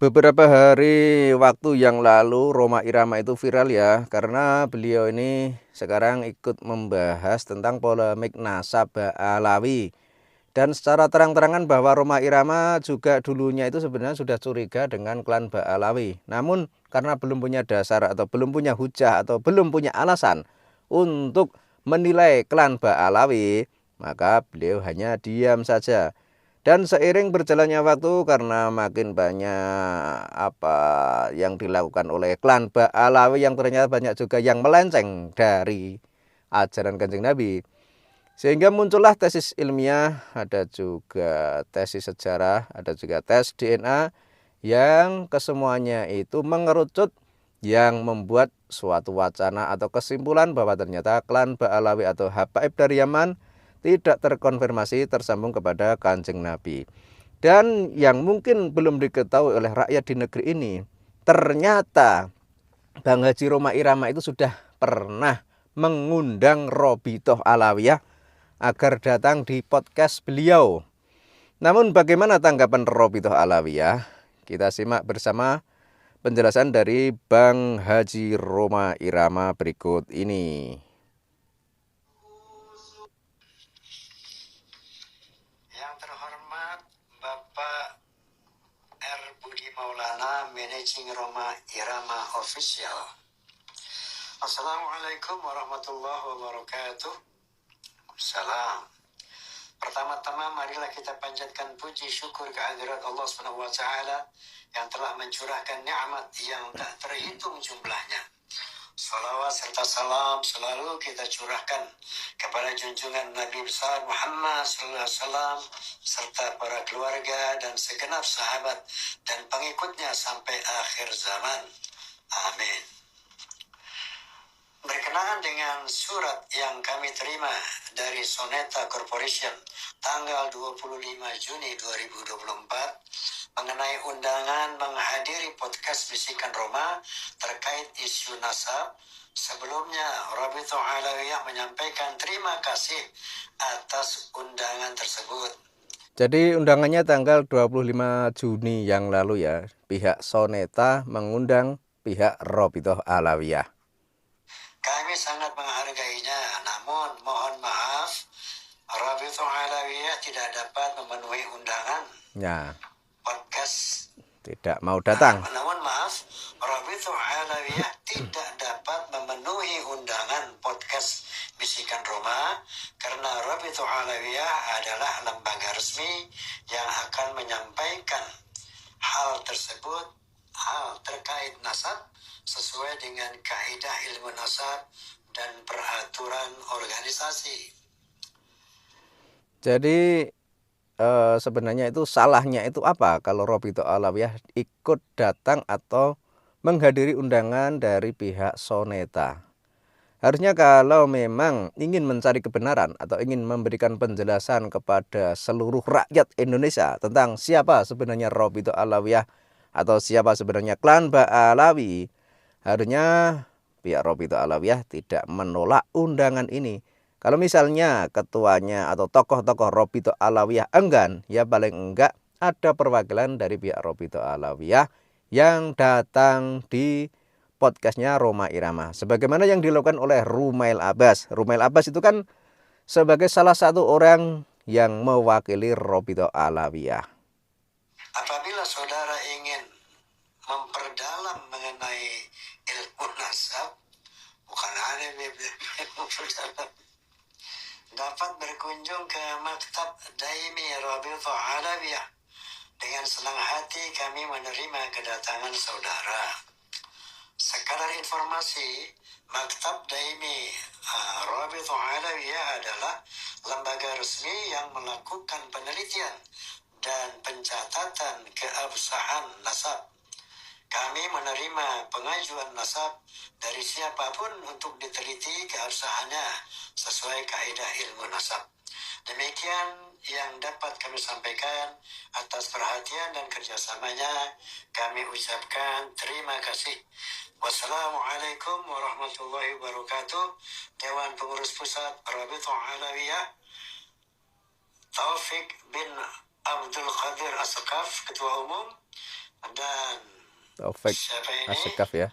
Beberapa hari waktu yang lalu Rhoma Irama itu viral ya, karena beliau ini sekarang ikut membahas tentang polemik nasab Ba'alawi. Dan secara terang-terangan bahwa Rhoma Irama juga dulunya itu sebenarnya sudah curiga dengan klan Ba'alawi. Namun karena belum punya dasar atau belum punya hujah atau belum punya alasan untuk menilai klan Ba'alawi, maka beliau hanya diam saja. Dan seiring berjalannya waktu, karena makin banyak yang dilakukan oleh klan Ba'alawi yang ternyata banyak juga yang melenceng dari ajaran Kanjeng Nabi, sehingga muncullah tesis ilmiah, ada juga tesis sejarah, ada juga tes DNA yang kesemuanya itu mengerucut yang membuat suatu wacana atau kesimpulan bahwa ternyata klan Ba'alawi atau Habaib dari Yaman tidak terkonfirmasi tersambung kepada Kanjeng Nabi. Dan yang mungkin belum diketahui oleh rakyat di negeri ini, ternyata Bang Haji Rhoma Irama itu sudah pernah mengundang Robitoh Alawiyah agar datang di podcast beliau. Namun bagaimana tanggapan Robitoh Alawiyah? Kita simak bersama penjelasan dari Bang Haji Rhoma Irama berikut ini. Yang terhormat Bapak R. Budi Maulana, Managing Rhoma Irama Official. Assalamualaikum warahmatullahi wabarakatuh. Salam. Pertama-tama marilah kita panjatkan puji syukur kehadirat Allah SWT yang telah mencurahkan nikmat yang tak terhitung jumlahnya. Salawat serta salam selalu kita curahkan kepada junjungan Nabi besar Muhammad SAW serta para keluarga dan segenap sahabat dan pengikutnya sampai akhir zaman. Amin. Berkenaan dengan surat yang kami terima dari Soneta Corporation tanggal 25 Juni 2024 mengenai undangan menghadiri podcast Bisikan Rhoma terkait isu nasab, sebelumnya Robitoh Alawiyah menyampaikan terima kasih atas undangan tersebut. Jadi undangannya tanggal 25 Juni yang lalu ya, pihak Soneta mengundang pihak Robitoh Alawiyah. Kami sangat menghargainya, namun mohon maaf, Robitoh Alawiyah tidak dapat memenuhi undangan. Ya, Podcast tidak mau datang. Namun maaf, Robitoh Alawiyah tidak dapat memenuhi undangan podcast Bisikan Rhoma karena Robitoh Alawiyah adalah lembaga resmi yang akan menyampaikan hal tersebut, hal terkait nasab sesuai dengan kaidah ilmu nasab dan peraturan organisasi. Jadi sebenarnya itu salahnya itu apa kalau Robitoh Alawiyah ikut datang atau menghadiri undangan dari pihak Soneta? Harusnya kalau memang ingin mencari kebenaran atau ingin memberikan penjelasan kepada seluruh rakyat Indonesia tentang siapa sebenarnya Robitoh Alawiyah atau siapa sebenarnya klan Ba'alawi, harusnya pihak Robitoh Alawiyah tidak menolak undangan ini. Kalau misalnya ketuanya atau tokoh-tokoh Robitoh Alawiyah enggan, ya paling enggak ada perwakilan dari pihak Robitoh Alawiyah yang datang di podcastnya Rhoma Irama. Sebagaimana yang dilakukan oleh Rumail Abbas. Rumail Abbas itu kan sebagai salah satu orang yang mewakili Robitoh Alawiyah. Apabila saudara ingin memperdalam mengenai ilmu nasab, bukan hanya memperdalam, dapat berkunjung ke Maktab Daimi Robitoh Alawiyah. Dengan senang hati kami menerima kedatangan saudara. Sekadar informasi, Maktab Daimi Robitoh Alawiyah adalah lembaga resmi yang melakukan penelitian dan pencatatan keabsahan nasab. Kami menerima pengajuan nasab dari siapapun untuk diteliti keabsahannya sesuai kaidah ilmu nasab. Demikian yang dapat kami sampaikan. Atas perhatian dan kerjasamanya kami ucapkan terima kasih. Wassalamualaikum warahmatullahi wabarakatuh. Dewan Pengurus Pusat Robitoh Alawiyah, Taufik bin Abdul Qadir As-Sakaf, Ketua Umum, Dan Taufik siapa ini? Asyikaf ya.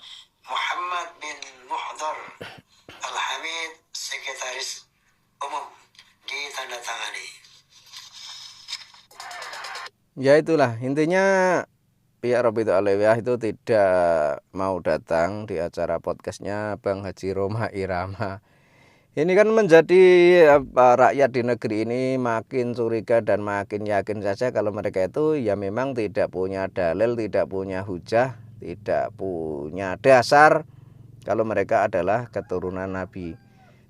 Muhammad bin Muhdar Al-Hamid, Sekretaris Umum, ditandatangani. Ya itulah intinya, pihak Robitul Alawiyah itu tidak mau datang di acara podcastnya Bang Haji Roma Irama. Ini kan menjadi rakyat di negeri ini makin curiga dan makin yakin saja kalau mereka itu ya memang tidak punya dalil, tidak punya hujah, tidak punya dasar kalau mereka adalah keturunan Nabi.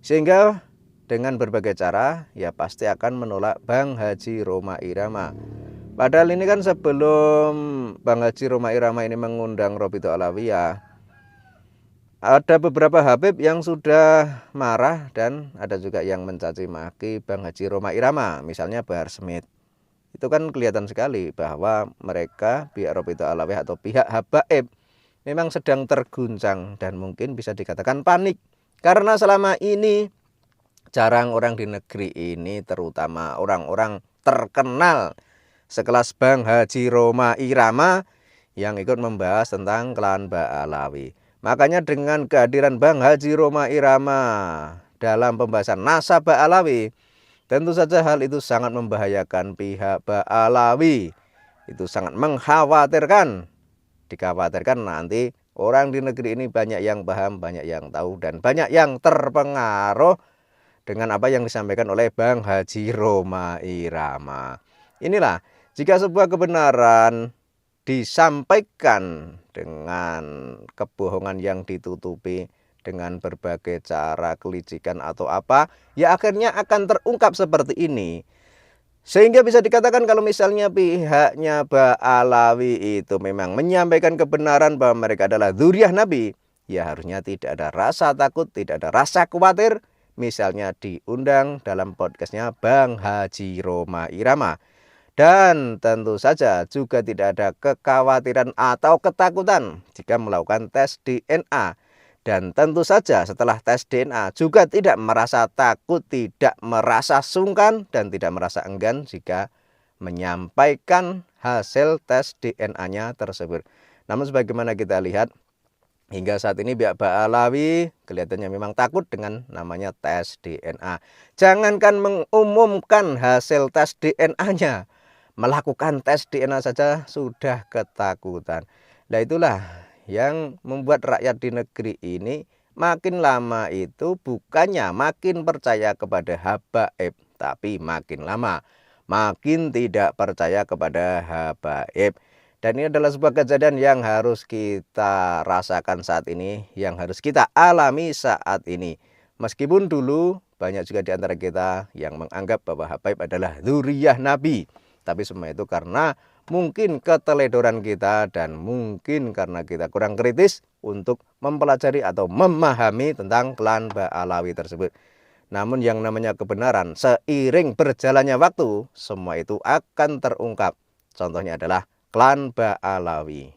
Sehingga dengan berbagai cara ya pasti akan menolak Bang Haji Roma Irama. Padahal ini kan sebelum Bang Haji Roma Irama ini mengundang Robitul Alawiyah, ada beberapa Habib yang sudah marah dan ada juga yang mencaci maki Bang Haji Roma Irama, misalnya Bahar Smith. Itu kan kelihatan sekali bahwa mereka pihak Robitul Alawiyah atau pihak Habaib memang sedang terguncang dan mungkin bisa dikatakan panik. Karena selama ini jarang orang di negeri ini, terutama orang-orang terkenal sekelas Bang Haji Roma Irama yang ikut membahas tentang klan Ba'alawi. Makanya dengan kehadiran Bang Haji Roma Irama dalam pembahasan nasab Ba'alawi, tentu saja hal itu sangat membahayakan pihak Ba'alawi. Itu sangat mengkhawatirkan. Dikhawatirkan nanti orang di negeri ini banyak yang paham, banyak yang tahu, dan banyak yang terpengaruh dengan apa yang disampaikan oleh Bang Haji Roma Irama. Inilah, jika sebuah kebenaran disampaikan dengan kebohongan yang ditutupi dengan berbagai cara kelicikan atau apa, ya akhirnya akan terungkap seperti ini. Sehingga bisa dikatakan kalau misalnya pihaknya Ba'alawi itu memang menyampaikan kebenaran bahwa mereka adalah dzurriyyah Nabi, ya harusnya tidak ada rasa takut, tidak ada rasa khawatir. Misalnya diundang dalam podcastnya Bang Haji Roma Irama. Dan tentu saja juga tidak ada kekhawatiran atau ketakutan jika melakukan tes DNA. Dan tentu saja setelah tes DNA juga tidak merasa takut, tidak merasa sungkan, dan tidak merasa enggan jika menyampaikan hasil tes DNA-nya tersebut. Namun sebagaimana kita lihat, hingga saat ini pihak Ba'alawi kelihatannya memang takut dengan namanya tes DNA. Jangankan mengumumkan hasil tes DNA-nya, melakukan tes DNA saja sudah ketakutan. Nah itulah yang membuat rakyat di negeri ini makin lama itu bukannya makin percaya kepada habaib, tapi makin lama makin tidak percaya kepada habaib. Dan ini adalah sebuah kejadian yang harus kita rasakan saat ini, yang harus kita alami saat ini. Meskipun dulu banyak juga di antara kita yang menganggap bahwa habaib adalah dzurriyyah Nabi. Tapi semua itu karena mungkin keteledoran kita dan mungkin karena kita kurang kritis untuk mempelajari atau memahami tentang klan Ba'alawi tersebut. Namun yang namanya kebenaran seiring berjalannya waktu, semua itu akan terungkap. Contohnya adalah klan Ba'alawi.